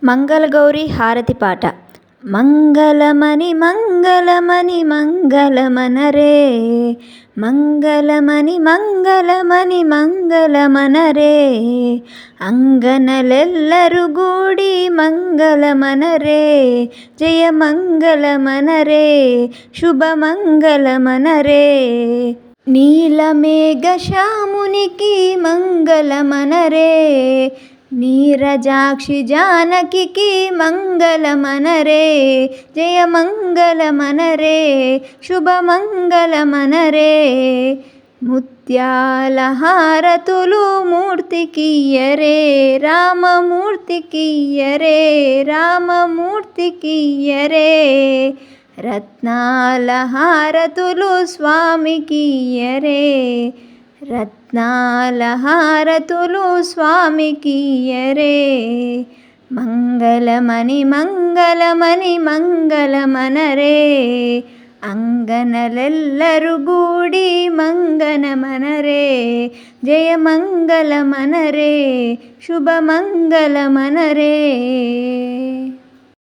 మంగళగౌరి హారతి పాట. మంగళమని మంగళమని మంగళమనరే, మంగళమని మంగళమని మంగళమనరే, అంగనలెల్లరు గూడి మంగళమనరే, జయ మంగళమనరే, శుభమంగళమనరే. నీలమేఘశ్యామునికి మంగళమనరే, నీరజాక్షి జానకికి మంగళమనరే, జయ మంగళమనరే, శుభమంగళమనరే. ముత్యాల హారతులు మూర్తికియ్యరే, రామమూర్తికియ్యరే, రామమూర్తికియ్యరే, రత్నాల హారతులు స్వామికియ్యరే, రత్నాల హారతులు స్వామికియ్యరే. మంగళమని మంగళమని మంగళమనరే, అంగనలెల్లరు గూడి మంగళమనరే, జయ మంగళమనరే, శుభమంగళమనరే.